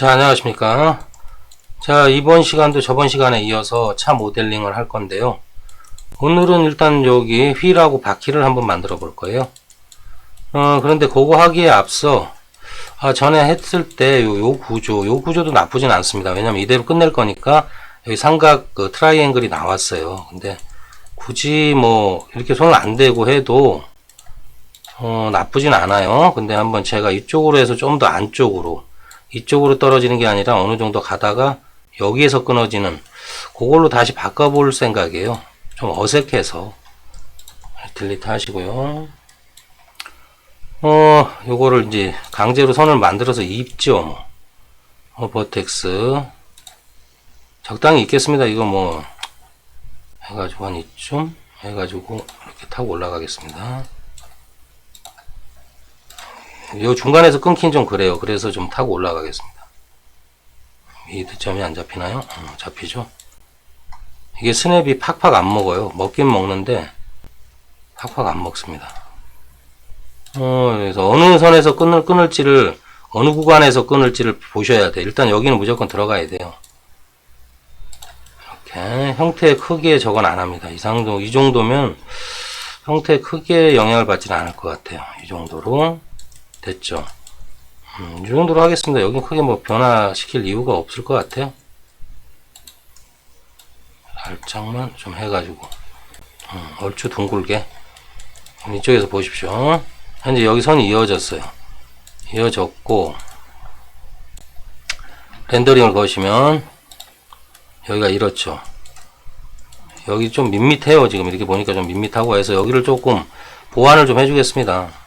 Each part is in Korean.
자, 안녕하십니까. 자, 이번 시간도 저번 시간에 이어서 차 모델링을 할 건데요. 오늘은 일단 여기 휠하고 바퀴를 한번 만들어 볼 거예요. 그런데 그거 하기에 앞서, 전에 했을 때 요 구조도 나쁘진 않습니다. 왜냐면 이대로 끝낼 거니까 여기 삼각 트라이앵글이 나왔어요. 근데 굳이 뭐 이렇게 손을 안 대고 해도 나쁘진 않아요. 근데 한번 제가 이쪽으로 해서 좀 더 안쪽으로, 이쪽으로 떨어지는 게 아니라 어느 정도 가다가 여기에서 끊어지는 그걸로 다시 바꿔볼 생각이에요. 좀 어색해서. 딜리트 하시고요. 요거를 이제 강제로 선을 만들어서 입죠. 버텍스. 적당히 있겠습니다. 이거 뭐, 해가지고 한 이쯤 해가지고 이렇게 타고 올라가겠습니다. 요 중간에서 끊긴 좀 그래요. 그래서 좀 타고 올라가겠습니다. 미드점이 안 잡히나요? 잡히죠. 이게 스냅이 팍팍 안 먹어요. 먹긴 먹는데 팍팍 안 먹습니다. 그래서 어느 선에서 끊을지를, 어느 구간에서 끊을지를 보셔야 돼. 일단 여기는 무조건 들어가야 돼요. 이렇게 형태의 크기에 저건 안 합니다. 이 정도면 형태의 크기에 영향을 받지는 않을 것 같아요. 이 정도로 됐죠. 이 정도로 하겠습니다. 여기 크게 뭐 변화시킬 이유가 없을 것 같아요. 살짝만 좀 해가지고 얼추 둥글게. 이쪽에서 보십시오. 현재 여기 선이 이어졌어요. 이어졌고 렌더링을 거시면 여기가 이렇죠. 여기 좀 밋밋해요. 지금 이렇게 보니까 좀 밋밋하고 해서 여기를 조금 보완을 좀 해주겠습니다.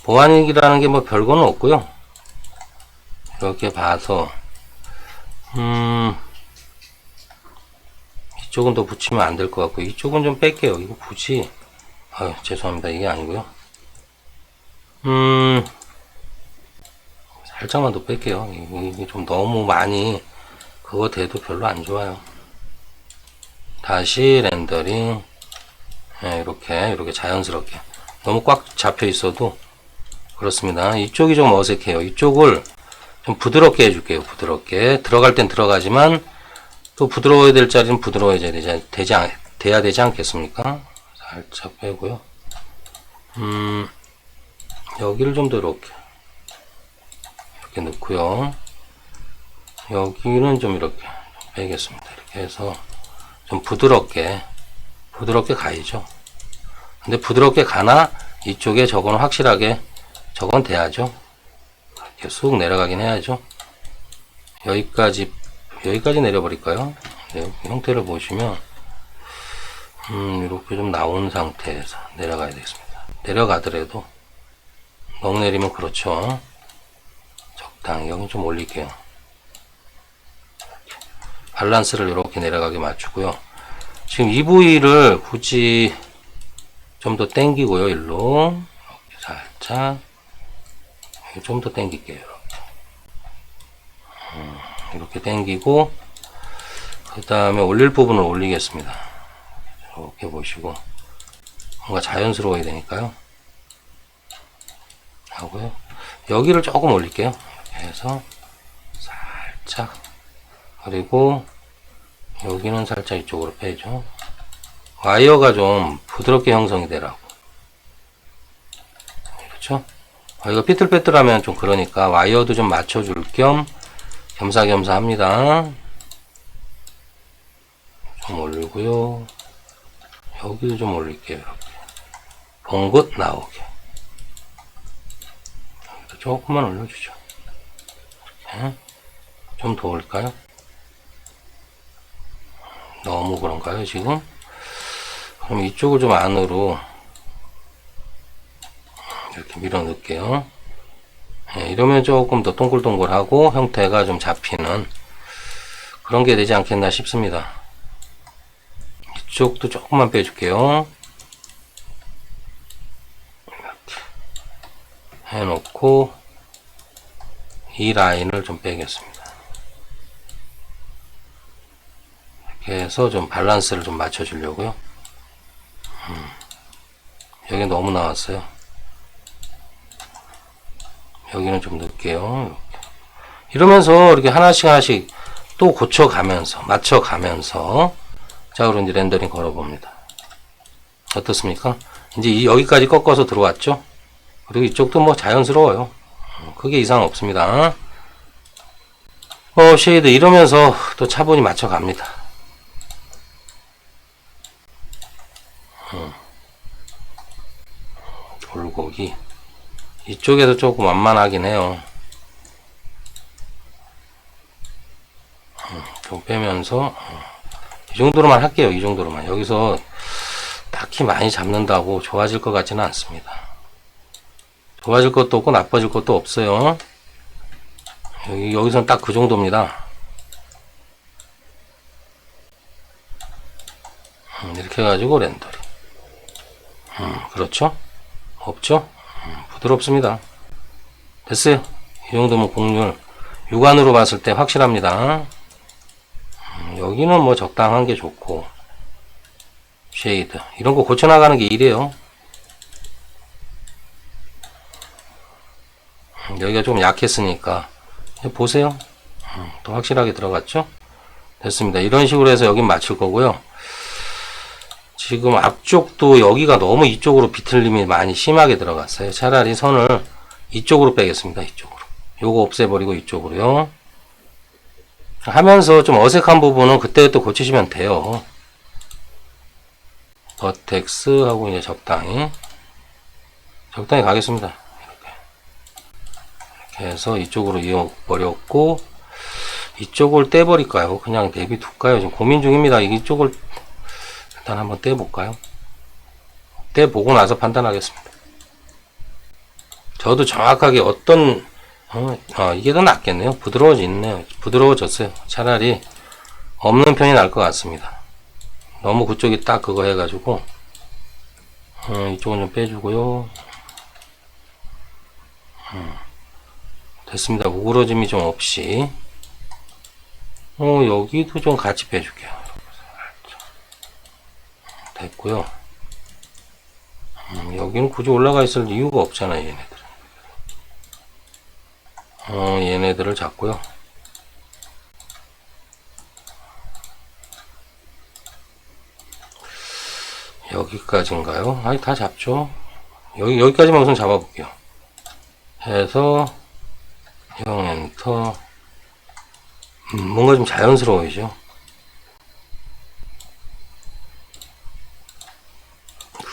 보완이라는 게 뭐 별거는 없고요. 이렇게 봐서 이쪽은 더 붙이면 안 될 것 같고 이쪽은 좀 뺄게요. 이거 굳이 죄송합니다. 이게 아니고요. 살짝만 더 뺄게요. 이게 좀 너무 많이 그거 돼도 별로 안 좋아요. 다시 렌더링. 이렇게 자연스럽게. 너무 꽉 잡혀 있어도 그렇습니다. 이쪽이 좀 어색해요. 이쪽을 좀 부드럽게 해줄게요. 부드럽게. 들어갈 땐 들어가지만 또 부드러워야 될 자리는 부드러워야 돼야 되지 않겠습니까? 살짝 빼고요. 여기를 좀 더 이렇게 넣고요. 여기는 좀 이렇게 빼겠습니다. 이렇게 해서 좀 부드럽게 가야죠. 근데 부드럽게 가나 이쪽에 저건 확실하게 저건 돼야죠. 이렇게 쑥 내려가긴 해야죠. 여기까지 내려버릴까요? 네, 형태를 보시면 이렇게 좀 나온 상태에서 내려가야 되겠습니다. 내려가더라도 너무 내리면 그렇죠. 적당히 여기 좀 올릴게요. 밸런스를 이렇게 내려가게 맞추고요. 지금 이 부위를 굳이 좀 더 당기고요. 일로 이렇게 살짝 좀 더 당길게요. 이렇게 당기고 그 다음에 올릴 부분을 올리겠습니다. 이렇게 보시고 뭔가 자연스러워야 되니까요. 하고요. 여기를 조금 올릴게요. 이렇게 해서 살짝, 그리고 여기는 살짝 이쪽으로 빼죠. 와이어가 좀 부드럽게 형성이 되라고. 그렇죠? 이거 삐뚤빼뚤하면 좀 그러니까 와이어도 좀 맞춰줄 겸 겸사겸사 합니다. 좀 올리고요. 여기도 좀 올릴게요. 이렇게 봉긋 나오게. 여기도 조금만 올려주죠. 이렇게. 좀 더 올릴까요? 너무 그런가요, 지금? 그럼 이쪽을 좀 안으로 이렇게 밀어 넣을게요. 이러면 조금 더 동글동글하고 형태가 좀 잡히는 그런 게 되지 않겠나 싶습니다. 이쪽도 조금만 빼줄게요. 이렇게 해놓고 이 라인을 좀 빼겠습니다. 이렇게 해서 좀 밸런스를 좀 맞춰주려고요. 여기 너무 나왔어요. 여기는 좀 넣을게요. 이러면서 이렇게 하나씩 또 고쳐가면서, 맞춰가면서, 자, 그럼 이제 렌더링 걸어봅니다. 어떻습니까? 이제 여기까지 꺾어서 들어왔죠? 그리고 이쪽도 뭐 자연스러워요. 크게 이상 없습니다. 쉐이드 이러면서 또 차분히 맞춰갑니다. 돌고기. 이쪽에도 조금 완만하긴 해요. 좀 빼면서 이 정도로만 할게요. 이 정도로만. 여기서 딱히 많이 잡는다고 좋아질 것 같지는 않습니다. 좋아질 것도 없고 나빠질 것도 없어요. 여기선 딱 그 정도입니다. 이렇게 해가지고 렌더링. 그렇죠? 없죠? 부드럽습니다. 됐어요. 이 정도면 곡률 육안으로 봤을 때 확실합니다. 여기는 뭐 적당한 게 좋고, 쉐이드 이런 거 고쳐나가는 게 일이에요. 여기가 좀 약했으니까 보세요. 또 확실하게 들어갔죠? 됐습니다. 이런 식으로 해서 여긴 맞출 거고요. 지금 앞쪽도 여기가 너무 이쪽으로 비틀림이 많이 심하게 들어갔어요. 차라리 선을 이쪽으로 빼겠습니다. 이쪽으로. 요거 없애버리고 이쪽으로요. 하면서 좀 어색한 부분은 그때 또 고치시면 돼요. 버텍스 하고 이제 적당히 가겠습니다. 이렇게 해서 이쪽으로 이어버렸고, 이쪽을 떼버릴까요? 그냥 내비둘까요? 지금 고민 중입니다. 이쪽을 일단 한번 떼볼까요? 떼보고 나서 판단하겠습니다. 저도 정확하게 어떤 이게 더 낫겠네요. 부드러워졌어요. 차라리 없는 편이 나을 것 같습니다. 너무 그쪽이 딱 그거 해가지고 이쪽은 좀 빼주고요. 됐습니다. 우그러짐이 좀 없이. 여기도 좀 같이 빼줄게요. 됐고요. 여기는 굳이 올라가 있을 이유가 없잖아요. 얘네들은. 얘네들을 잡고요. 여기까지인가요? 아니, 다 잡죠. 여기까지만 우선 잡아볼게요. 해서 형 엔터. 뭔가 좀 자연스러워지죠.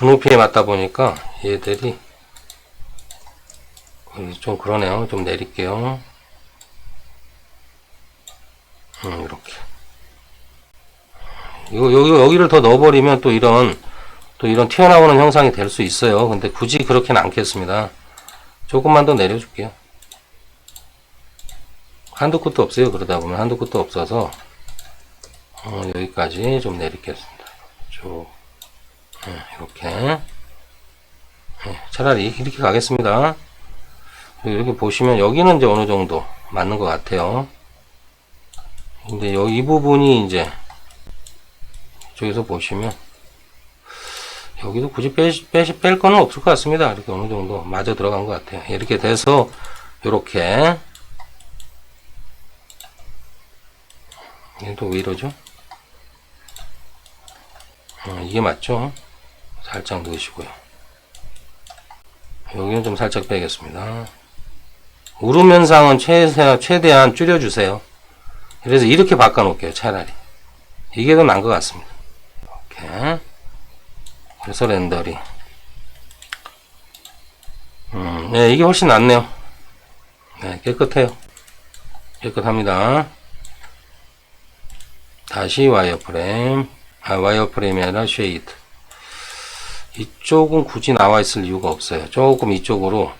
눈높이에 맞다 보니까 얘들이 좀 그러네요. 좀 내릴게요. 이렇게. 여기를 더 넣어버리면 또 이런 튀어나오는 형상이 될 수 있어요. 근데 굳이 그렇게는 않겠습니다. 조금만 더 내려줄게요. 한두 끝도 없어요. 그러다 보면 한두 끝도 없어서 여기까지 좀 내리겠습니다. 쭉 이렇게. 차라리 이렇게 가겠습니다. 이렇게 보시면 여기는 이제 어느 정도 맞는 것 같아요. 근데 여기 이 부분이 이제 저기서 보시면 여기도 굳이 뺄 거는 없을 것 같습니다. 이렇게 어느 정도 맞아 들어간 것 같아요. 이렇게 돼서 이렇게. 얘도 왜 이러죠? 이게 맞죠? 살짝 넣으시고요. 여기는 좀 살짝 빼겠습니다. 울음 현상은 최대한 줄여주세요. 그래서 이렇게 바꿔놓을게요. 차라리 이게 더 나은 것 같습니다. 이렇게. 그래서 렌더링. 네, 이게 훨씬 낫네요. 네, 깨끗해요. 깨끗합니다. 다시 와이어프레임. 와이어프레임이 아니라 쉐이드. 이쪽은 굳이 나와 있을 이유가 없어요. 조금 이쪽으로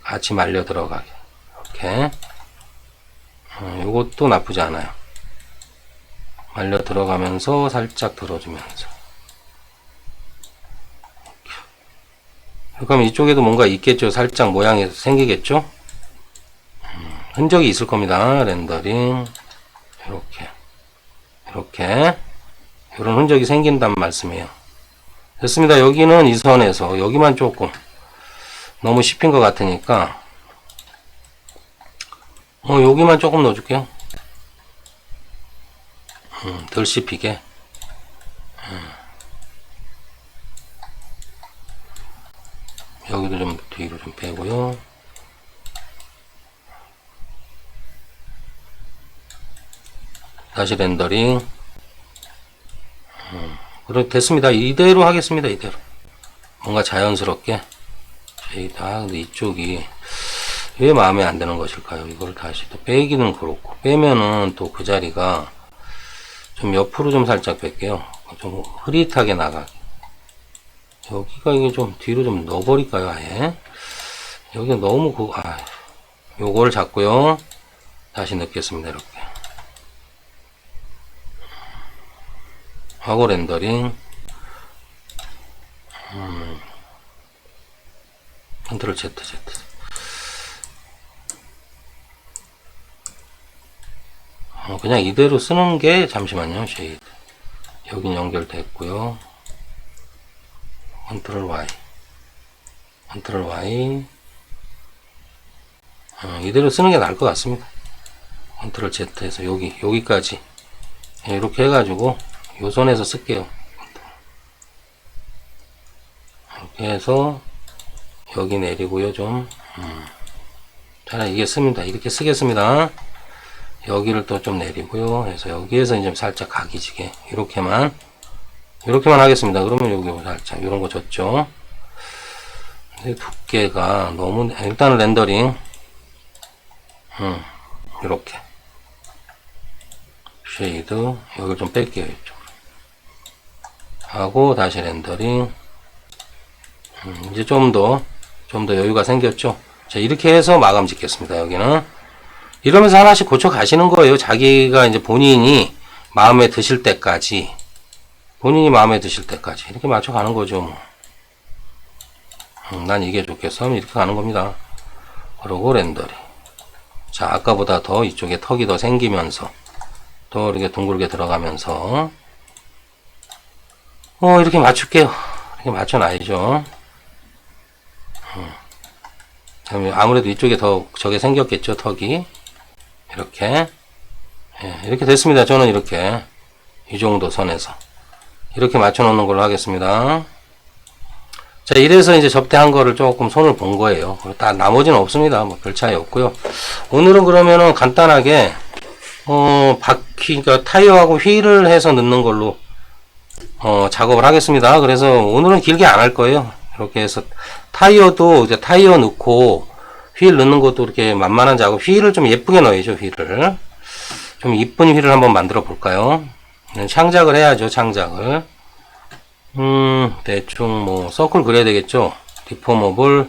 같이 말려 들어가게. 이렇게. 이것도 나쁘지 않아요. 말려 들어가면서 살짝 들어주면서. 그럼 이쪽에도 뭔가 있겠죠. 살짝 모양이 생기겠죠. 흔적이 있을 겁니다. 렌더링. 이렇게 이런 흔적이 생긴단 말씀이에요. 됐습니다. 여기는 이 선에서 여기만 조금 너무 씹힌 것 같으니까 여기만 조금 넣어줄게요. 덜 씹히게. 여기도 좀 뒤로 좀 빼고요. 다시 렌더링. 그래, 됐습니다. 이대로 하겠습니다. 이대로. 뭔가 자연스럽게. 근데 이쪽이 왜 마음에 안 드는 것일까요? 이걸 다시 또 빼기는 그렇고. 빼면은 또 그 자리가 좀 옆으로 좀 살짝 뺄게요. 좀 흐릿하게 나가게. 여기가 이게 좀 뒤로 좀 넣어버릴까요? 아예. 여기가 너무 요걸 잡고요. 다시 넣겠습니다. 이렇게. 하고 렌더링. 컨트롤 Z. 그냥 이대로 쓰는 게, 잠시만요. 쉐이드. 여긴 연결됐고요. 컨트롤 Y. 컨트롤 Y. 이대로 쓰는 게 나을 것 같습니다. 컨트롤 Z에서 여기까지. 이렇게 해가지고, 요 손에서 쓸게요. 이렇게 해서, 여기 내리고요, 좀. 차라리 이게 씁니다. 이렇게 쓰겠습니다. 여기를 또 좀 내리고요. 해서 여기에서 이제 살짝 각이지게. 이렇게만 하겠습니다. 그러면 여기 살짝, 이런 거 줬죠. 근데 두께가 너무, 일단은 렌더링. 이렇게. 쉐이드. 여기를 좀 뺄게요. 이쪽으로. 하고, 다시 렌더링. 이제 좀 더 여유가 생겼죠. 자, 이렇게 해서 마감 짓겠습니다. 여기는. 이러면서 하나씩 고쳐 가시는 거예요. 자기가 이제 본인이 마음에 드실 때까지. 이렇게 맞춰 가는 거죠. 뭐. 난 이게 좋겠어 하면 이렇게 가는 겁니다. 그리고 렌더링. 자, 아까보다 더 이쪽에 턱이 더 생기면서, 또 이렇게 둥글게 들어가면서, 이렇게 맞출게요. 이렇게 맞춰놔야죠. 아무래도 이쪽에 더 저게 생겼겠죠, 턱이. 이렇게. 이렇게 됐습니다. 저는 이렇게. 이 정도 선에서. 이렇게 맞춰 놓는 걸로 하겠습니다. 자, 이래서 이제 접대한 거를 조금 손을 본 거예요. 나머지는 없습니다. 뭐 별 차이 없고요. 오늘은 그러면은 간단하게, 그러니까 타이어하고 휠을 해서 넣는 걸로, 작업을 하겠습니다. 그래서 오늘은 길게 안 할 거예요. 이렇게 해서 타이어도 이제 타이어 넣고 휠 넣는 것도 이렇게 만만한 작업. 휠을 좀 예쁘게 넣어야죠. 휠을 좀 이쁜 휠을 한번 만들어 볼까요? 창작을 해야죠. 창작을. 대충 뭐 서클 그려야 되겠죠. 디포머블.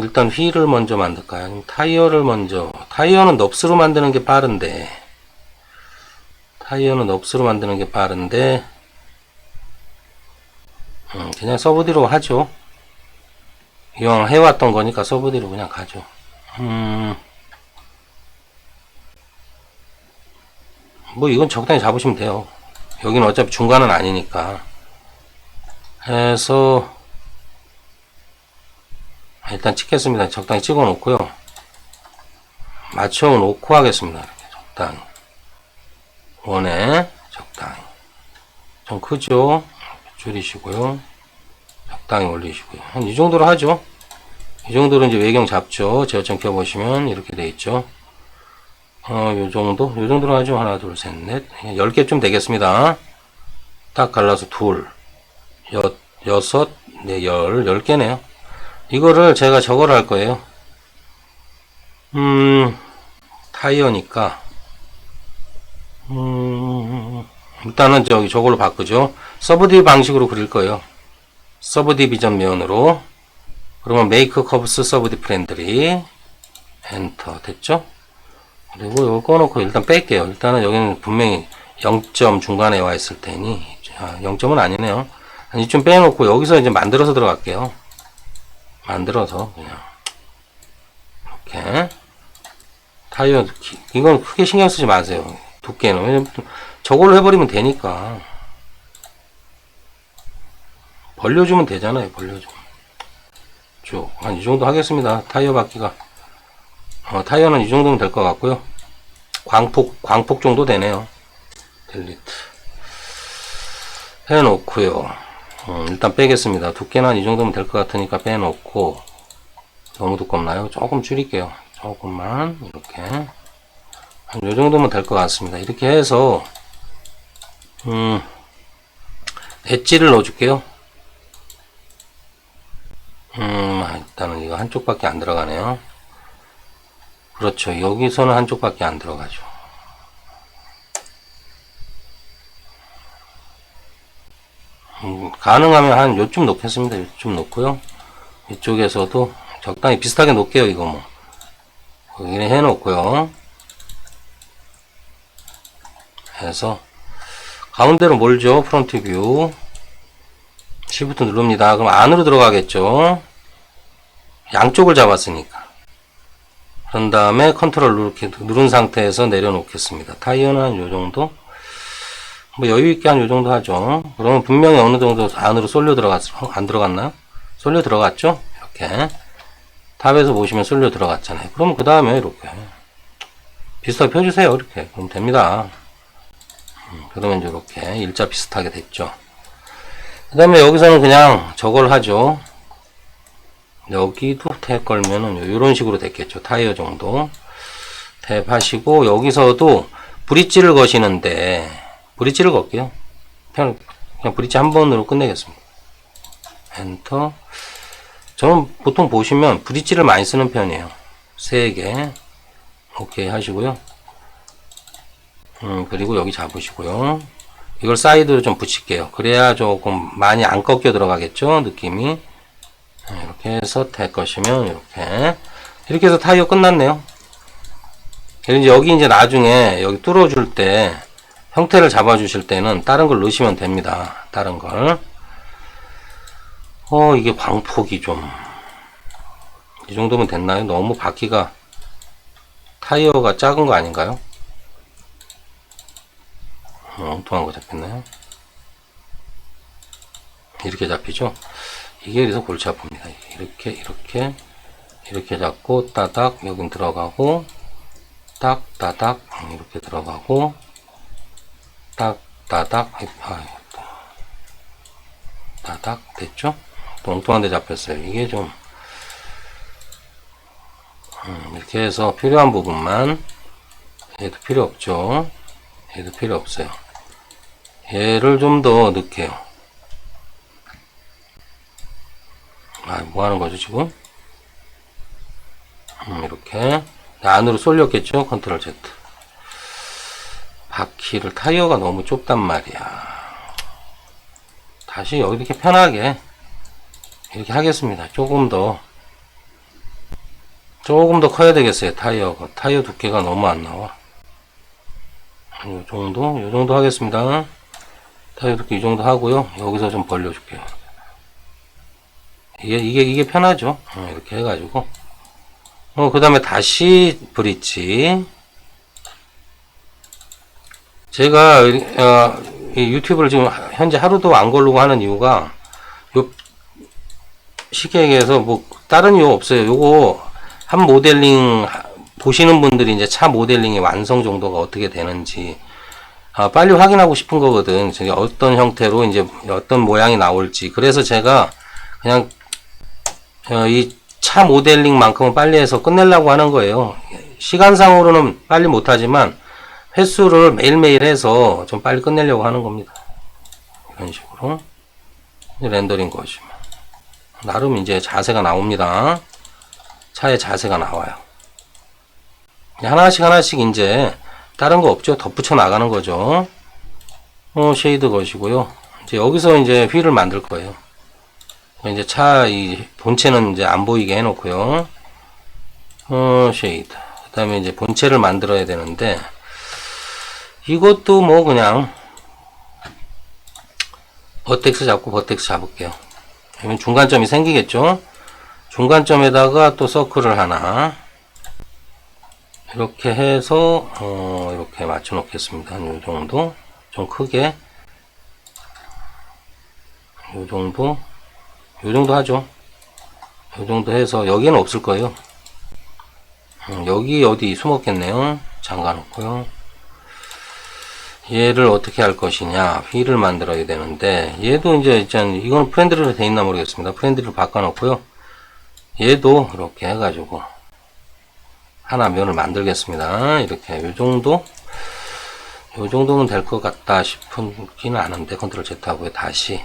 일단 휠을 먼저 만들까요? 아니면 타이어를 먼저. 타이어는 넙스로 만드는 게 빠른데. 그냥 서브디로 하죠. 이왕 해왔던 거니까 서브디로 그냥 가죠. 뭐 이건 적당히 잡으시면 돼요. 여기는 어차피 중간은 아니니까. 해서 일단 찍겠습니다. 적당히 찍어 놓고요. 맞춰 놓고 하겠습니다. 이렇게 적당히. 원에 적당히. 좀 크죠? 줄이시고요. 적당히 올리시고요. 한 이 정도로 하죠. 이 정도로 이제 외경 잡죠. 제어점 켜보시면 이렇게 돼 있죠. 요 정도로 하죠. 하나, 둘, 셋, 넷. 10개쯤 되겠습니다. 딱 갈라서 둘, 여섯, 네, 10개네요. 이거를 제가 저걸 할 거예요. 타이어니까. 일단은 저걸로 바꾸죠. 서브디비 방식으로 그릴 거예요. 서브디비전 면으로. 그러면 메이크 커브스 서브디 프렌들리. 엔터. 됐죠? 그리고 이거 꺼놓고 일단 뺄게요. 일단은 여기는 분명히 0점 중간에 와 있을 테니. 0점은 아니네요. 이쯤 빼놓고 여기서 이제 만들어서 들어갈게요. 만들어서 그냥. 이렇게. 타이어, 이건 크게 신경 쓰지 마세요. 두께는. 왜냐면 저걸로 해버리면 되니까. 벌려주면 되잖아요. 벌려주면. 쭉. 한 이 정도 하겠습니다. 타이어 바퀴가. 타이어는 이 정도면 될 것 같고요. 광폭 정도 되네요. 델리트 해놓고요. 일단 빼겠습니다. 두께는 이 정도면 될 것 같으니까 빼놓고. 너무 두껍나요? 조금 줄일게요. 조금만 이렇게 한 요 정도면 될 것 같습니다. 이렇게 해서 엣지를 넣어줄게요. 일단은 이거 한쪽밖에 안 들어가네요. 그렇죠. 여기서는 한쪽밖에 안 들어가죠. 가능하면 한 요쯤 놓겠습니다. 요쯤 놓고요. 이쪽에서도 적당히 비슷하게 놓을게요. 이거 뭐 여기는 해놓고요. 해서 가운데로 몰죠. 프론트 뷰 Shift 누릅니다. 그럼 안으로 들어가겠죠. 양쪽을 잡았으니까. 그런 다음에 컨트롤 이렇게 누른 상태에서 내려놓겠습니다. 타이어는 한 요정도, 뭐 여유있게 한 요정도 하죠. 그러면 분명히 어느 정도 안으로 쏠려 들어갔어. 안 들어갔나요? 쏠려 들어갔죠? 이렇게 탑에서 보시면 쏠려 들어갔잖아요. 그럼 그 다음에 이렇게 비슷하게 펴주세요. 이렇게 그럼 됩니다. 그러면 이렇게 일자 비슷하게 됐죠. 그 다음에 여기서는 그냥 저걸 하죠. 여기도 탭 걸면은 이런 식으로 됐겠죠. 타이어 정도 탭 하시고, 여기서도 브릿지를 거시는데 브릿지를 걸게요. 그냥 브릿지 한 번으로 끝내겠습니다. 엔터. 저는 보통 보시면 브릿지를 많이 쓰는 편이에요. 3개 오케이 하시고요. 그리고 여기 잡으시고요. 이걸 사이드로 좀 붙일게요. 그래야 조금 많이 안 꺾여 들어가겠죠, 느낌이. 이렇게 해서 탭 거시면 이렇게 해서 타이어 끝났네요. 이제 여기 이제 나중에 여기 뚫어줄 때 형태를 잡아주실 때는 다른 걸 넣으시면 됩니다. 다른 걸. 이게 광폭이 좀 이 정도면 됐나요? 너무 바퀴가 타이어가 작은 거 아닌가요? 엉뚱한 거 잡혔나요? 이렇게 잡히죠? 이게 그래서 골치 아픕니다. 이렇게 잡고 따닥 여긴 들어가고 딱 따닥 이렇게 들어가고 딱 따닥 따닥 됐죠? 또 엉뚱한 데 잡혔어요. 이게 좀 이렇게 해서 필요한 부분만, 얘도 필요 없죠. 얘도 필요 없어요. 얘를 좀 더 넣을게요. 뭐 하는 거죠, 지금? 이렇게. 안으로 쏠렸겠죠? 컨트롤 Z. 바퀴를, 타이어가 너무 좁단 말이야. 다시 여기 이렇게 편하게, 이렇게 하겠습니다. 조금 더 커야 되겠어요, 타이어가. 타이어 두께가 너무 안 나와. 요 정도 하겠습니다. 타이어 두께 이 정도 하고요. 여기서 좀 벌려줄게요. 이게 편하죠. 이렇게 해가지고. 그 다음에 다시 브릿지. 제가, 이 유튜브를 지금 현재 하루도 안 걸르고 하는 이유가, 요 시계에서 뭐, 다른 이유 없어요. 요거, 한 모델링 보시는 분들이 이제 차 모델링의 완성 정도가 어떻게 되는지, 빨리 확인하고 싶은 거거든. 저게 어떤 형태로 이제 어떤 모양이 나올지. 그래서 제가 그냥, 이 차 모델링만큼은 빨리 해서 끝내려고 하는 거예요. 시간상으로는 빨리 못하지만 횟수를 매일매일 해서 좀 빨리 끝내려고 하는 겁니다. 이런 식으로 렌더링 거시면 나름 이제 자세가 나옵니다. 차의 자세가 나와요. 하나씩 이제 다른 거 없죠. 덧붙여 나가는 거죠. 쉐이드 거시고요. 이제 여기서 이제 휠을 만들 거예요. 이제 차 이 본체는 이제 안 보이게 해놓고요. 쉐이드. 그 다음에 이제 본체를 만들어야 되는데, 이것도 뭐 그냥 버텍스 잡고 버텍스 잡을게요. 그러면 중간점이 생기겠죠. 중간점에다가 또 서클을 하나 이렇게 해서 이렇게 맞춰 놓겠습니다. 한 요 정도, 좀 크게 요 정도 하죠. 요 정도 해서 여기는 없을 거예요. 여기 어디 숨었겠네요. 잠가 놓고요. 얘를 어떻게 할 것이냐. 휠을 만들어야 되는데, 얘도 이제, 이건 프렌드로 돼 있나 모르겠습니다. 프렌드를 바꿔 놓고요. 얘도 이렇게 해가지고, 하나 면을 만들겠습니다. 이렇게, 요 정도면 될 것 같다 싶기는 않은데, 컨트롤 Z 하고요. 다시,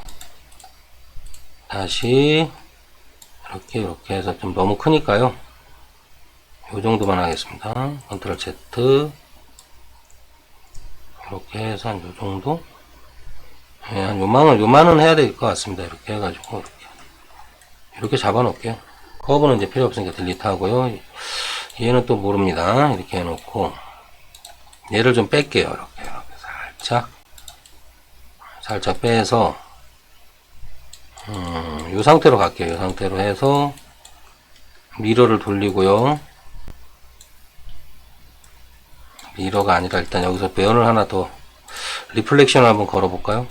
이렇게 해서 좀 너무 크니까요. 요 정도만 하겠습니다. 컨트롤 Z. 이렇게 해서 한 요 정도? 예, 한 요만은 해야 될 것 같습니다. 이렇게 해가지고, 이렇게 잡아 놓을게요. 커브는 이제 필요 없으니까 딜리트 하고요. 얘는 또 모릅니다. 이렇게 해놓고, 얘를 좀 뺄게요. 이렇게 살짝 빼서, 이 상태로 갈게요. 이 상태로 해서, 미러를 돌리고요. 미러가 아니라 일단 여기서 면을 하나 더 리플렉션을 한번 걸어볼까요?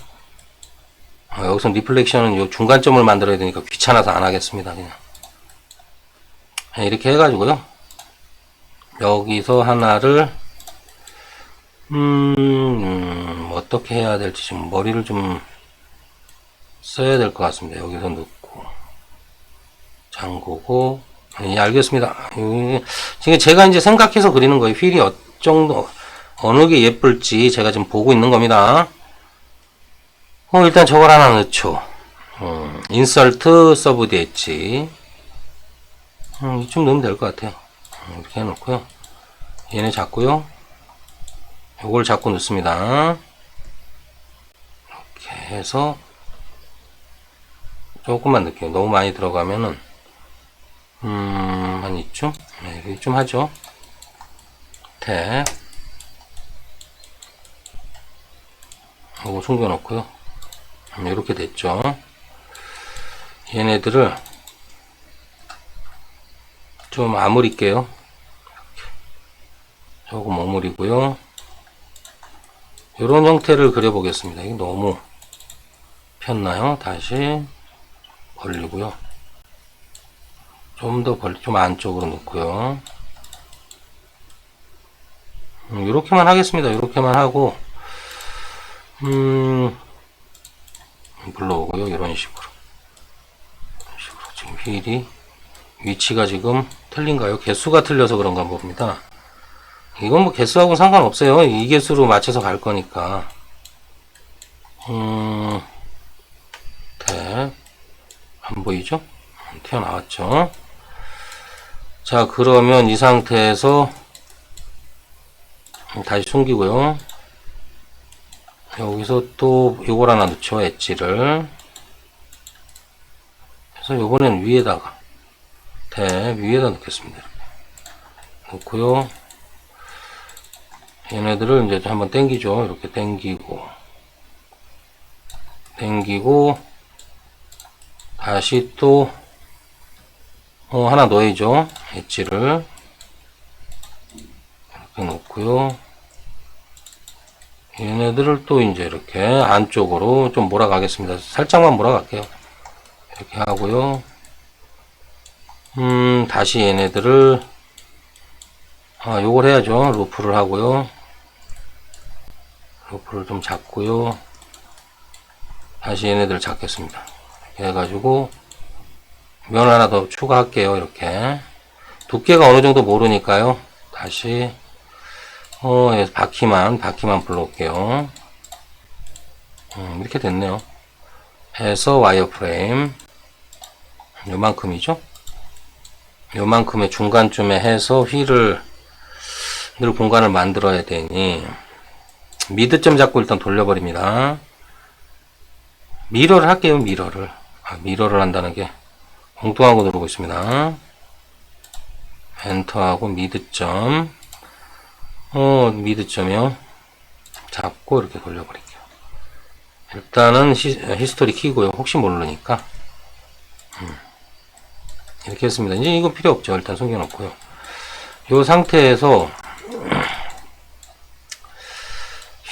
여기서 리플렉션은 요 중간점을 만들어야 되니까 귀찮아서 안 하겠습니다. 그냥 이렇게 해가지고요. 여기서 하나를 어떻게 해야 될지 좀 머리를 좀 써야 될 것 같습니다. 여기서 넣고 잠그고. 예, 알겠습니다. 지금 제가 이제 생각해서 그리는 거예요. 휠이 어느 게 예쁠지 제가 지금 보고 있는 겁니다. 일단 저걸 하나 넣죠. 인설트 서브 엣지. 이쯤 넣으면 될 것 같아요. 이렇게 해놓고요. 얘네 잡고요. 요걸 잡고 넣습니다. 이렇게 해서 조금만 넣을게요. 너무 많이 들어가면은 한 이쯤? 네, 이쯤 하죠. 탭. 이거 숨겨놓고요. 이렇게 됐죠. 얘네들을 좀 아무릴게요. 조금 오므리고요. 이런 형태를 그려보겠습니다. 이게 너무 폈나요? 다시 벌리고요. 좀 더 좀 안쪽으로 넣고요. 이렇게만 하겠습니다. 이렇게만 하고 불러오고요. 이런 식으로 지금 휠이 위치가 지금 틀린가요? 개수가 틀려서 그런가 봅니다. 이건 뭐 개수하고는 상관없어요. 이 개수로 맞춰서 갈 거니까. 탭. 안 보이죠? 튀어나왔죠? 자, 그러면 이 상태에서 다시 숨기고요. 여기서 또 요걸 하나 넣죠. 엣지를. 그래서 요번엔 위에다가 탭 위에다 넣겠습니다. 넣고요. 얘네들을 이제 한번 당기죠. 이렇게 당기고 다시 또 하나 넣어야죠. 엣지를 이렇게 놓고요. 얘네들을 또 이제 이렇게 안쪽으로 좀 몰아가겠습니다. 살짝만 몰아갈게요. 이렇게 하고요. 다시 얘네들을 요걸 해야죠. 루프를 하고요. 루프를 좀 잡고요. 다시 얘네들을 잡겠습니다. 이렇게 해가지고 면 하나 더 추가할게요. 이렇게 두께가 어느 정도 모르니까요. 다시 바퀴만 불러올게요. 이렇게 됐네요. 해서 와이어프레임 요만큼이죠. 요만큼의 중간쯤에 해서 휠을 늘 공간을 만들어야 되니 미드점 잡고 일단 돌려버립니다. 미러를 할게요. 미러를 한다는 게 엉뚱한 거 누르고 있습니다. 엔터하고 미드점 미드점이요. 잡고 이렇게 돌려버릴게요. 일단은 히스토리 키고요. 혹시 모르니까 이렇게 했습니다. 이제 이거 필요 없죠. 일단 숨겨놓고요. 이 상태에서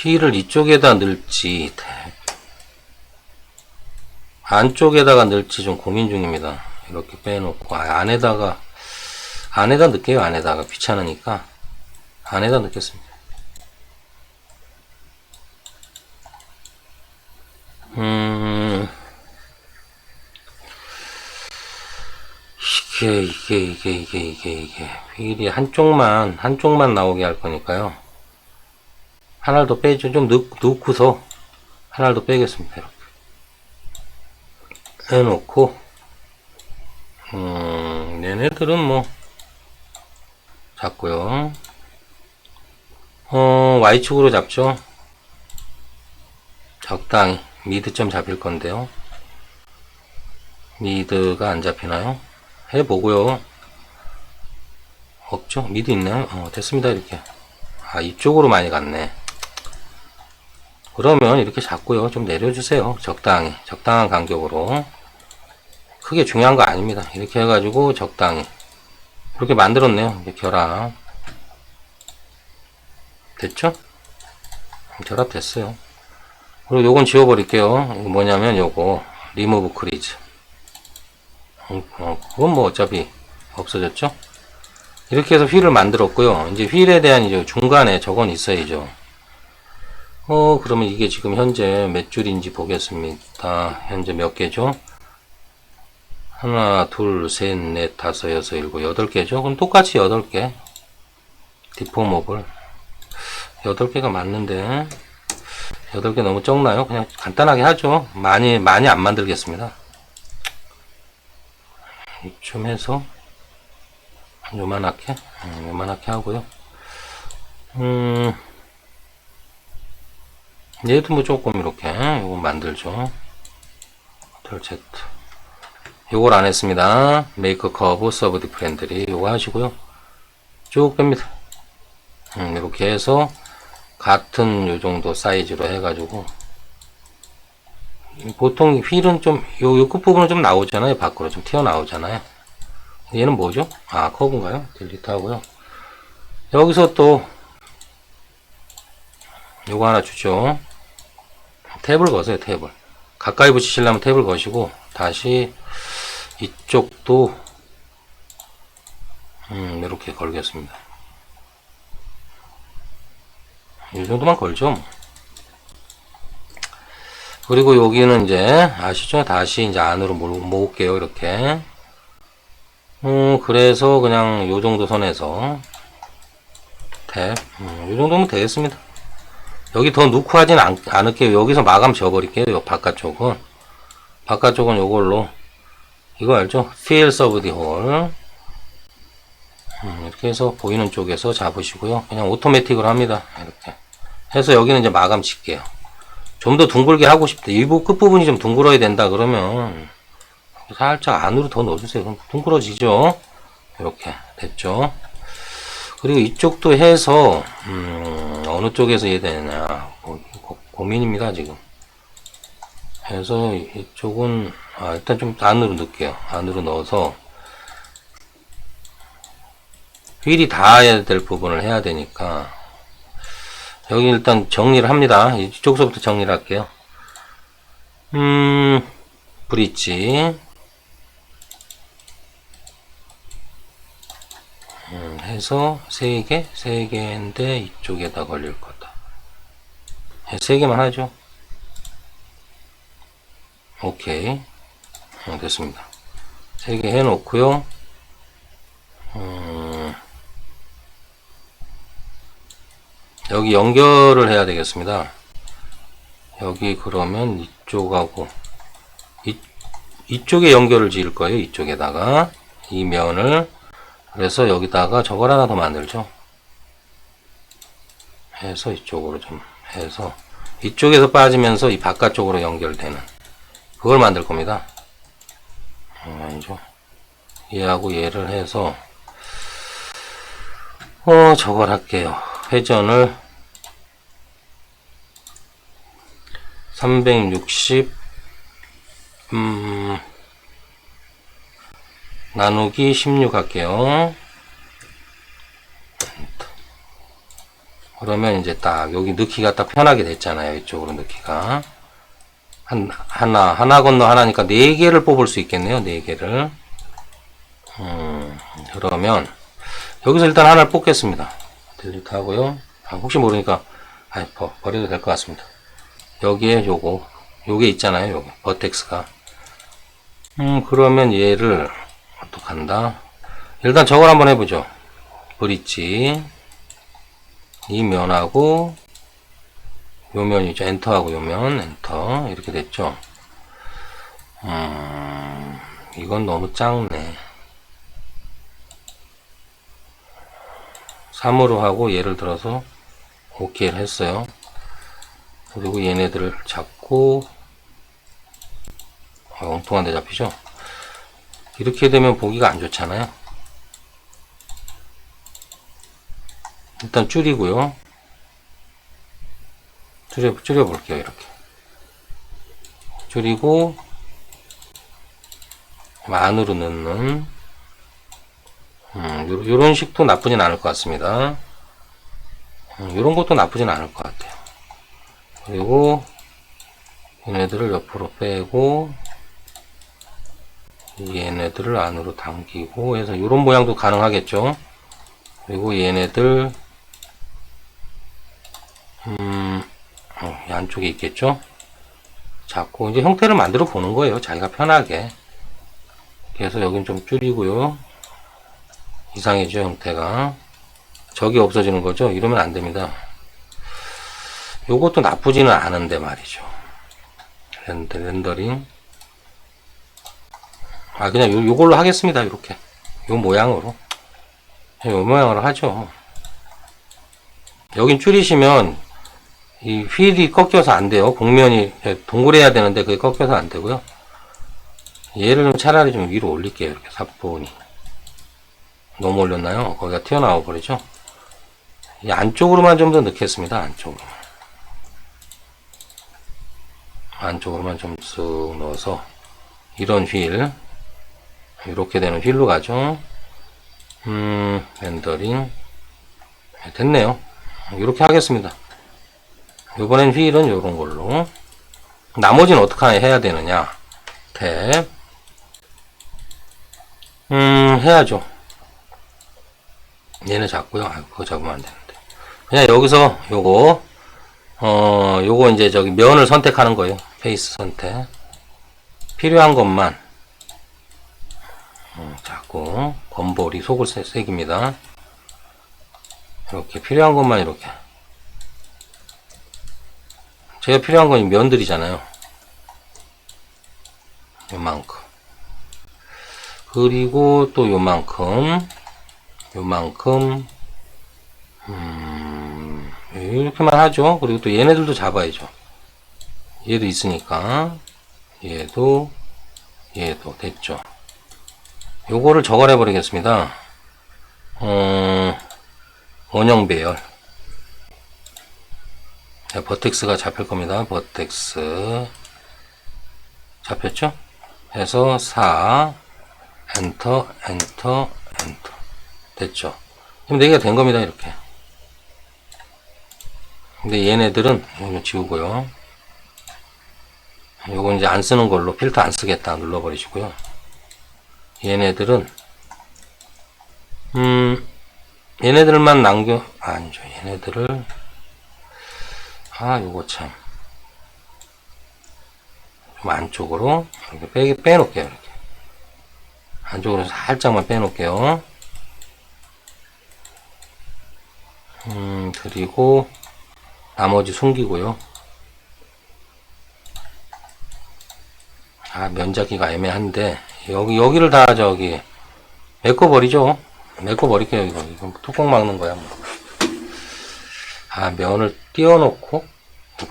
휠을 이쪽에다 넣을지 안쪽에다가 넣을지 좀 고민 중입니다. 이렇게 빼놓고 안에다가 안에다 넣을게요. 안에다가 귀찮으니까 안에다 넣겠습니다. 이게 휠이 한쪽만 나오게 할 거니까요. 하나를 더 빼죠. 좀 넣고서 하나를 더 빼겠습니다. 이렇게 해놓고, 얘네들은 뭐, 잡고요. Y축으로 잡죠. 적당히. 미드점 잡힐 건데요. 미드가 안 잡히나요? 해보고요. 없죠? 미드 있나요? 됐습니다. 이렇게. 이쪽으로 많이 갔네. 그러면 이렇게 잡고요. 좀 내려주세요. 적당히. 적당한 간격으로. 크게 중요한 거 아닙니다. 이렇게 해가지고 적당히. 그렇게 만들었네요. 이제 결합. 됐죠? 결합 됐어요. 그리고 요건 지워버릴게요. 이거 뭐냐면 요거. 리무브 크리즈. 그건 뭐 어차피 없어졌죠? 이렇게 해서 휠을 만들었고요. 이제 휠에 대한 이제 중간에 저건 있어야죠. 그러면 이게 지금 현재 몇 줄인지 보겠습니다. 현재 몇 개죠? 하나, 둘, 셋, 넷, 다섯, 여섯, 일곱, 여덟 개죠? 그럼 똑같이 8개. 디포머블. 8개가 맞는데, 8개 너무 적나요? 그냥 간단하게 하죠. 많이 안 만들겠습니다. 이쯤 해서, 요만하게 하고요. 얘도 뭐 조금 이렇게, 요거 만들죠. 컨트롤 Z. 요걸 안 했습니다. 메이크 커브, 서브 디프렌들이 요거 하시고요. 쭉 뺍니다. 이렇게 해서 같은 요 정도 사이즈로 해가지고 보통 휠은 좀 요 끝부분은 좀 나오잖아요. 밖으로 좀 튀어나오잖아요. 얘는 뭐죠? 커브인가요? 딜리트 하고요. 여기서 또 요거 하나 주죠. 탭을 거세요. 탭을 가까이 붙이시려면 탭을 거시고 다시 이쪽도 이렇게 걸겠습니다. 이 정도만 걸죠. 그리고 여기는 이제 아시죠? 다시 이제 안으로 모을게요. 이렇게. 그래서 그냥 요 정도 선에서 탭, 요 정도면 되겠습니다. 여기 더 넣고 하진 않을게요. 여기서 마감 지워버릴게요. 요 바깥쪽은 요걸로 이거 알죠? Fill Serve the Hole. 이렇게 해서 보이는 쪽에서 잡으시고요. 그냥 오토매틱으로 합니다. 이렇게 해서 여기는 이제 마감 칠게요. 좀 더 둥글게 하고 싶다. 이 끝부분이 좀 둥글어야 된다 그러면 살짝 안으로 더 넣어주세요. 그럼 둥글어지죠? 이렇게 됐죠? 그리고 이쪽도 해서 어느 쪽에서 해야 되냐 고민입니다 지금. 해서 이쪽은 일단 좀 안으로 넣을게요. 안으로 넣어서 휠이 닿아야 될 부분을 해야 되니까 여기 일단 정리를 합니다. 이쪽서부터 정리를 할게요. 브릿지 해서 3개인데 이쪽에다 걸릴 거다. 3개만 하죠. 오케이. 됐습니다. 3개 해놓고요. 여기 연결을 해야 되겠습니다. 여기 그러면 이쪽하고 이쪽에 연결을 지을 거예요. 이쪽에다가 이 면을 그래서 여기다가 저걸 하나 더 만들죠. 해서 이쪽으로 좀 해서 이쪽에서 빠지면서 이 바깥쪽으로 연결되는 그걸 만들 겁니다. 아니죠. 얘하고 얘를 해서 저걸 할게요. 회전을 360 나누기 16 할게요. 그러면 이제 딱 여기 넣기가 딱 편하게 됐잖아요. 이쪽으로 넣기가 하나 건너 하나니까 4개를 뽑을 수 있겠네요. 4개를 그러면 여기서 일단 하나를 뽑겠습니다. 딜리트 하고요. 혹시 모르니까 버려도 될 것 같습니다. 여기에 요게 있잖아요. 요게 버텍스가. 그러면 얘를 어떡한다. 일단 저걸 한번 해보죠. 브릿지 이 면하고 요 면이죠. 엔터하고 요 면 엔터 이렇게 됐죠. 이건 너무 작네. 3으로 하고 예를 들어서 OK를 했어요. 그리고 얘네들을 잡고 엉뚱한 데 잡히죠. 이렇게 되면 보기가 안 좋잖아요. 일단 줄이고요. 줄여 볼게요. 이렇게 줄이고 안으로 넣는 요런 식도 나쁘진 않을 것 같습니다. 요런 것도 나쁘진 않을 것 같아요. 그리고 얘네들을 옆으로 빼고 얘네들을 안으로 당기고 해서 요런 모양도 가능하겠죠. 그리고 얘네들 이 안쪽에 있겠죠. 잡고 이제 형태를 만들어 보는 거예요. 자기가 편하게. 그래서 여긴 좀 줄이고요. 이상해져 형태가. 저기 없어지는 거죠. 이러면 안 됩니다. 요것도 나쁘지는 않은데 말이죠. 렌더링. 그냥 요걸로 하겠습니다. 이렇게. 요 모양으로. 요 모양으로 하죠. 여긴 줄이시면 이 휠이 꺾여서 안 돼요. 곡면이 동그래야 되는데 그게 꺾여서 안 되고요. 얘를 좀 차라리 좀 위로 올릴게요. 이렇게 사본이. 너무 올렸나요? 거기가 튀어나와 버리죠. 이 안쪽으로만 좀 더 넣겠습니다. 안쪽으로만 좀 쓱 넣어서 이런 휠 이렇게 되는 휠로 가죠. 렌더링 됐네요. 이렇게 하겠습니다. 이번엔 휠은 이런 걸로. 나머지는 어떻게 해야 되느냐. 탭 해야죠. 얘네 잡고요. 그거 잡으면 안 되는데. 그냥 여기서 요거 이제 저기 면을 선택하는 거예요. 페이스 선택. 필요한 것만 잡고 건볼이 속을색입니다. 이렇게 필요한 것만 이렇게. 제가 필요한 건 이 면들이잖아요. 요만큼. 그리고 또 요만큼. 이렇게만 하죠. 그리고 또 얘네들도 잡아야죠. 얘도 있으니까. 얘도 됐죠. 요거를 저걸 해버리겠습니다. 원형 배열. 버텍스가 잡힐 겁니다. 버텍스. 잡혔죠? 해서 4, 엔터. 됐죠? 지금 4개가 된 겁니다. 이렇게. 근데 얘네들은 이거 지우고요. 요거 이제 안 쓰는 걸로 필터 안 쓰겠다 눌러버리시고요. 얘네들은 얘네들만 아니죠. 얘네들을 요거 참 좀 안쪽으로 이렇게 빼놓을게요. 이렇게 안쪽으로 살짝만 빼놓을게요. 그리고 나머지 숨기고요. 면잡기가 애매한데 여기를 다 저기 메꿔버리죠. 메꿔버릴게요. 이거 뚜껑 막는 거야. 면을 띄워놓고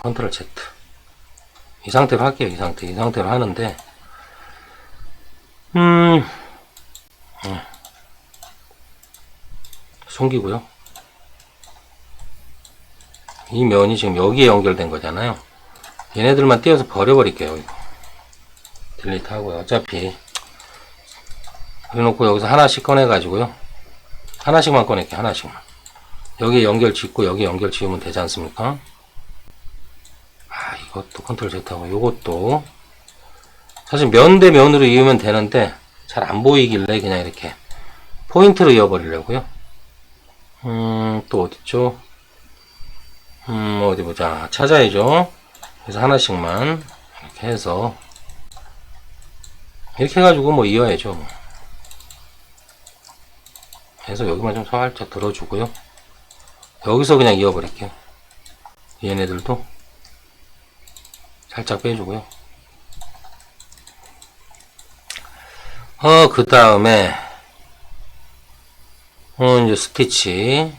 컨트롤 Z. 이 상태로 할게요. 이 상태로 하는데 숨기고요. 이 면이 지금 여기에 연결된 거잖아요. 얘네들만 띄워서 버려버릴게요. 이거. 딜리트 하고요. 어차피 그래놓고 여기서 하나씩 꺼내가지고요. 하나씩만 꺼낼게요. 하나씩만. 여기 연결 짓고 여기 연결 지으면 되지 않습니까? 이것도 컨트롤 Z하고 요것도 사실 면 대 면으로 이으면 되는데 잘 안 보이길래 그냥 이렇게 포인트로 이어버리려고요. 또 어딨죠? 어디 보자. 찾아야죠. 그래서 하나씩만 이렇게 해서 이렇게 해가지고 뭐 이어야죠. 뭐. 그래서 여기만 좀 살짝 들어주고요. 여기서 그냥 이어버릴게요. 얘네들도 살짝 빼주고요. 그 다음에 이제 스티치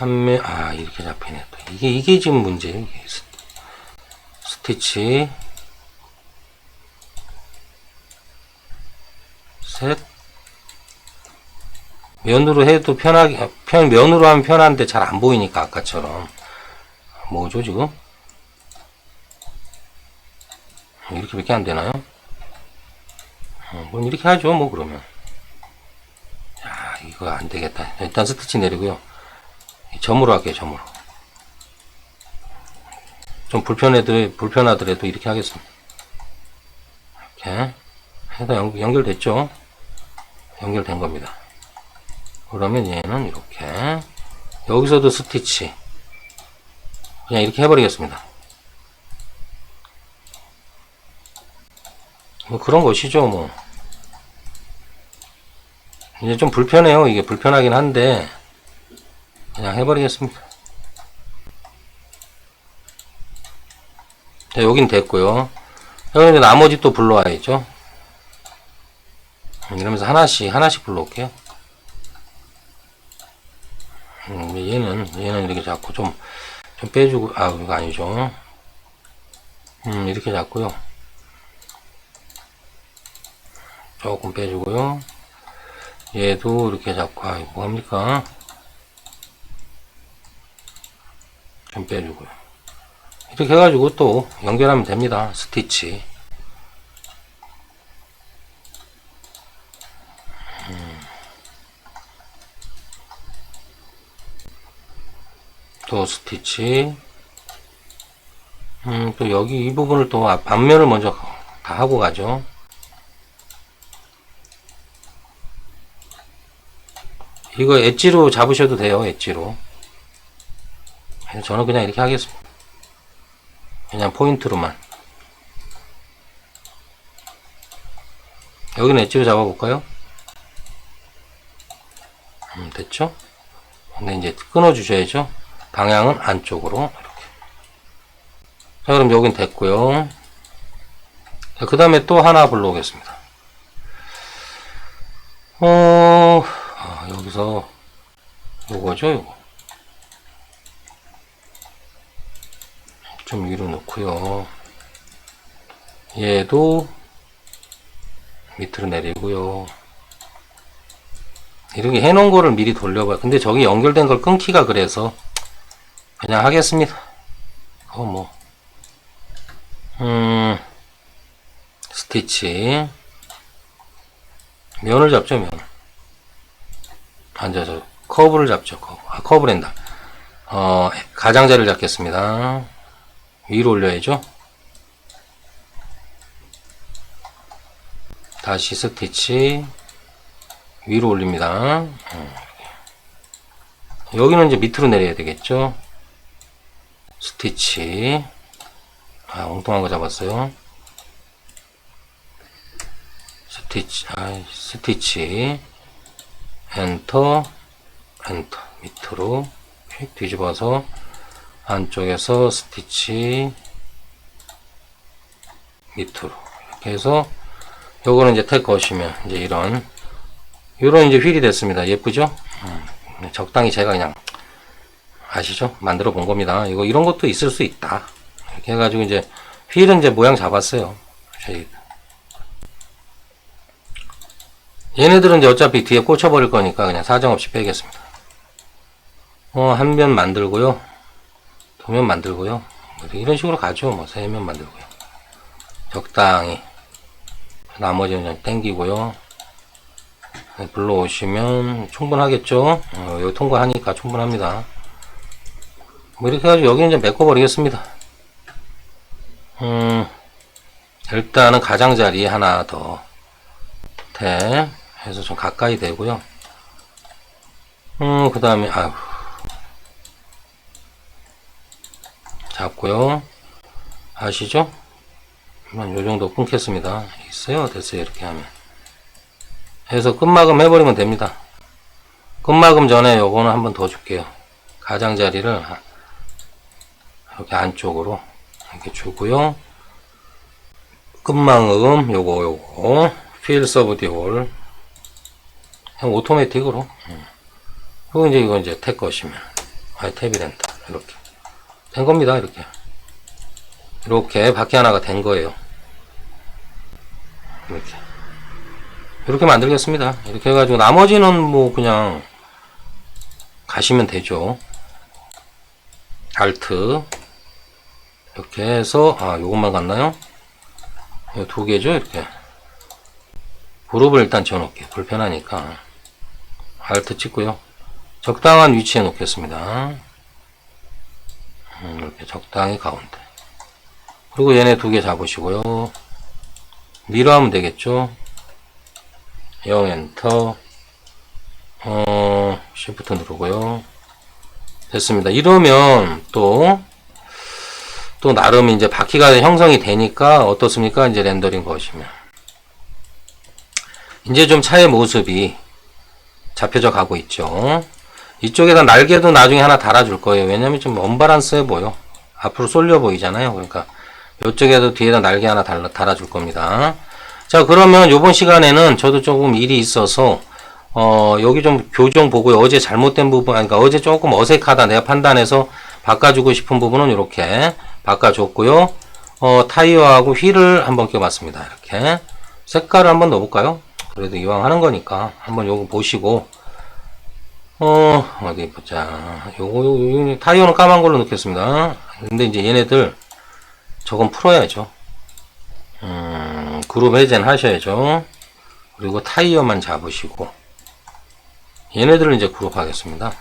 이렇게 잡히네. 또 이게 지금 문제예요. 이게 스티치 셋. 면으로 해도 면으로 하면 편한데 잘 안 보이니까 아까처럼. 뭐죠 지금? 이렇게밖에 안 되나요? 그럼 이렇게 하죠 뭐. 그러면 이거 안 되겠다. 일단 스티치 내리고요. 점으로 할게요. 점으로. 좀 불편하더라도 이렇게 하겠습니다. 이렇게 해서 연결됐죠? 연결된 겁니다. 그러면 얘는 이렇게, 여기서도 스티치 그냥 이렇게 해버리겠습니다. 뭐 그런 것이죠 뭐. 이제 좀 불편해요. 이게 불편하긴 한데 그냥 해버리겠습니다. 자, 여긴 됐고요. 여기 나머지 또 불러와야죠. 이러면서 하나씩 불러올게요. 얘는 이렇게 잡고 좀 빼주고, 이거 아니죠. 이렇게 잡고요. 조금 빼주고요. 얘도 이렇게 잡고, 뭐합니까? 좀 빼주고요. 이렇게 해가지고 또 연결하면 됩니다. 스티치. 또 스티치. 또 여기 이 부분을 또 앞면을 먼저 다 하고 가죠. 이거 엣지로 잡으셔도 돼요. 엣지로. 저는 그냥 이렇게 하겠습니다. 그냥 포인트로만. 여기는 엣지로 잡아볼까요? 됐죠? 근데 이제 끊어 주셔야죠. 방향은 안쪽으로 이렇게. 자, 그럼 여긴 됐고요. 그 다음에 또 하나 불러오겠습니다. 여기서 요거죠. 요거 좀 위로 놓고요. 얘도 밑으로 내리고요. 이렇게 해놓은 거를 미리 돌려봐요. 근데 저기 연결된 걸 끊기가 그래서 그냥 하겠습니다. 스티치. 면을 잡죠, 면. 앉아서 커브를 잡죠, 커브. 커브랜다. 가장자리를 잡겠습니다. 위로 올려야죠. 다시 스티치. 위로 올립니다. 여기는 이제 밑으로 내려야 되겠죠. 스티치. 엉뚱한 거 잡았어요. 스티치. 엔터. 밑으로 휙 뒤집어서 안쪽에서 스티치 밑으로 이렇게 해서 요거는 이제 택 거시면 이제 이런 이제 휠이 됐습니다. 예쁘죠? 적당히 제가 그냥 아시죠? 만들어 본 겁니다. 이런 것도 있을 수 있다. 이렇게 해가지고 이제 휠은 이제 모양 잡았어요. 얘네들은 이제 어차피 뒤에 꽂혀버릴 거니까 그냥 사정없이 빼겠습니다. 한 면 만들고요. 두 면 만들고요. 이런 식으로 가죠. 뭐, 세 면 만들고요. 적당히. 나머지는 좀 땡기고요. 불러오시면 충분하겠죠? 여기 통과하니까 충분합니다. 뭐 이렇게 해가지고 여기는 이제 메꿔버리겠습니다. 일단은 가장자리 하나 더 해서 좀 가까이 되고요. 그 다음에, 잡고요. 아시죠? 요 정도 끊겠습니다. 있어요? 됐어요. 이렇게 하면. 해서 끝마금 해버리면 됩니다. 끝마금 전에 요거는 한번 더 줄게요. 가장자리를 이렇게 안쪽으로 이렇게 주고요. 끝마금 요거 필 서브 디올 그냥 오토매틱으로. 그리고 이제 이거 이제 탭 것이면 탭이 된다. 이렇게 된 겁니다. 이렇게 바퀴 하나가 된 거예요. 이렇게 만들겠습니다. 이렇게 해가지고 나머지는 뭐 그냥 가시면 되죠. 알트 이렇게 해서 요것만 갔나요? 이 두 개죠. 이렇게 그룹을 일단 지어놓을게요. 불편하니까 알트 찍고요. 적당한 위치에 놓겠습니다. 이렇게 적당히 가운데. 그리고 얘네 두 개 잡으시고요. 미러 하면 되겠죠. 0 엔터 쉬프트 누르고요. 됐습니다. 이러면 또 나름 이제 바퀴가 형성이 되니까 어떻습니까? 이제 렌더링 거시면 이제 좀 차의 모습이 잡혀져 가고 있죠. 이쪽에다 날개도 나중에 하나 달아줄 거예요. 왜냐면 좀 언밸런스해 보여. 앞으로 쏠려 보이잖아요. 그러니까 이쪽에도 뒤에다 날개 하나 달아줄 겁니다. 자, 그러면 요번 시간에는 저도 조금 일이 있어서 여기 좀 교정 보고요. 어제 잘못된 부분, 그러니까 어제 조금 어색하다 내가 판단해서 바꿔주고 싶은 부분은 이렇게 바꿔줬고요. 타이어하고 휠을 한번 껴봤습니다. 이렇게 색깔을 한번 넣어볼까요? 그래도 이왕 하는 거니까 한번 요거 보시고 어디 보자. 요거 타이어는 까만 걸로 넣겠습니다. 근데 이제 얘네들 저건 풀어야죠. 그룹 해제는 하셔야죠. 그리고 타이어만 잡으시고 얘네들을 이제 그룹 하겠습니다.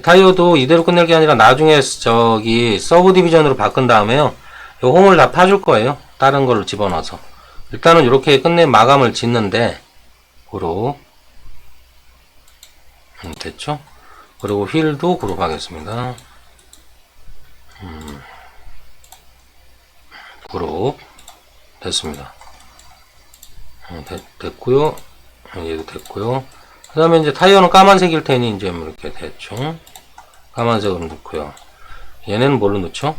타이어도 이대로 끝낼 게 아니라 나중에 저기 서브 디비전으로 바꾼 다음에요. 요 홈을 다 파줄 거예요. 다른 걸로 집어넣어서. 일단은 이렇게 끝내 마감을 짓는데 그룹 됐죠? 그리고 휠도 그룹 하겠습니다. 그룹 됐습니다. 됐고요. 얘도 됐고요. 그 다음에 이제 타이어는 까만색일 테니 이제 이렇게 대충 까만색으로 넣고요. 얘네는 뭘로 넣죠?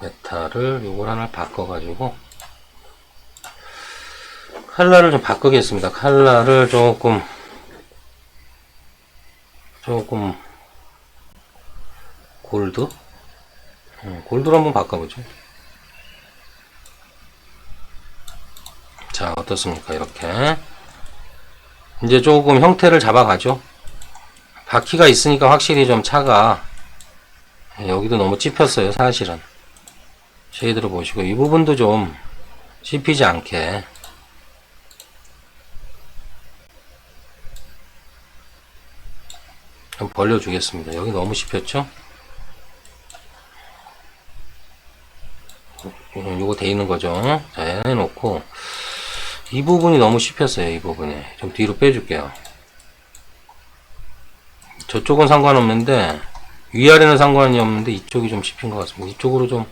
메탈을 요걸 하나 바꿔가지고 컬러를 좀 바꾸겠습니다. 컬러를 조금 골드? 골드로 한번 바꿔보죠. 자, 어떻습니까? 이렇게 이제 조금 형태를 잡아가죠. 바퀴가 있으니까 확실히 좀 차가 여기도 너무 찝혔어요. 사실은 쉐이드를 보시고 이 부분도 좀 찝히지 않게 좀 벌려주겠습니다. 여기 너무 씹혔죠? 요거 돼 있는 거죠. 자, 해놓고 이 부분이 너무 씹혔어요. 이 부분이 좀 뒤로 빼줄게요. 저쪽은 상관없는데 위아래는 상관이 없는데 이쪽이 좀 씹힌 것 같습니다. 이쪽으로 좀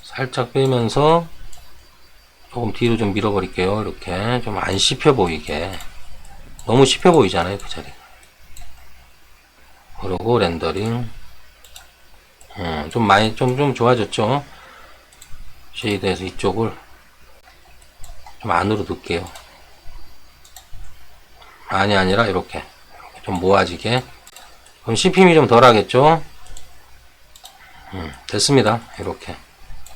살짝 빼면서 조금 뒤로 좀 밀어버릴게요. 이렇게 좀 안 씹혀 보이게. 너무 씹혀 보이잖아요. 그 자리가. 그리고 렌더링 좀 많이 좀 좋아졌죠. 쉐이드에서 이쪽을 좀 안으로 넣을게요. 많이 아니라 이렇게 좀 모아지게. 그럼 씹힘이 좀 덜 하겠죠. 됐습니다. 이렇게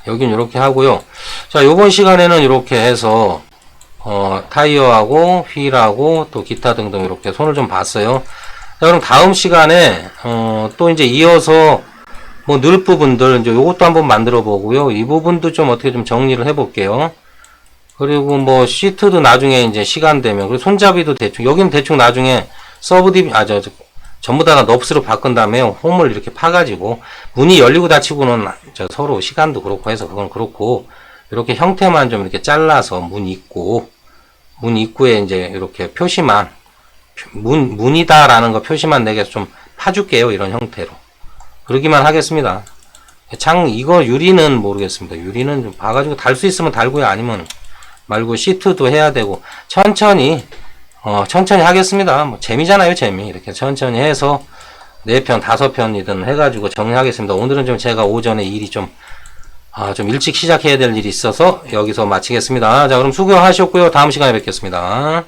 여긴 이렇게 하고요. 자, 요번 시간에는 이렇게 해서 타이어하고 휠하고 또 기타 등등 이렇게 손을 좀 봤어요. 자, 그럼 다음 시간에 또 이제 이어서 뭐 넣을 부분들 이제 요것도 한번 만들어 보고요. 이 부분도 좀 어떻게 좀 정리를 해 볼게요. 그리고 뭐 시트도 나중에 이제 시간 되면, 그리고 손잡이도 대충, 여기는 대충 나중에 서브 디비 전부 다 넙스로 바꾼 다음에 홈을 이렇게 파가지고 문이 열리고 닫히고는 서로 시간도 그렇고 해서 그건 그렇고, 이렇게 형태만 좀 이렇게 잘라서 문 있고 문 입구에 이제 이렇게 표시만, 문이다라는 거 표시만 내게 좀 파줄게요. 이런 형태로. 그러기만 하겠습니다. 이거 유리는 모르겠습니다. 유리는 좀 봐가지고 달 수 있으면 달고요. 아니면 말고 시트도 해야 되고, 천천히 하겠습니다. 뭐, 재미잖아요, 재미. 이렇게 천천히 해서, 4편, 5편이든 해가지고 정리하겠습니다. 오늘은 좀 제가 오전에 일이 좀 일찍 시작해야 될 일이 있어서 여기서 마치겠습니다. 자, 그럼 수고하셨고요. 다음 시간에 뵙겠습니다.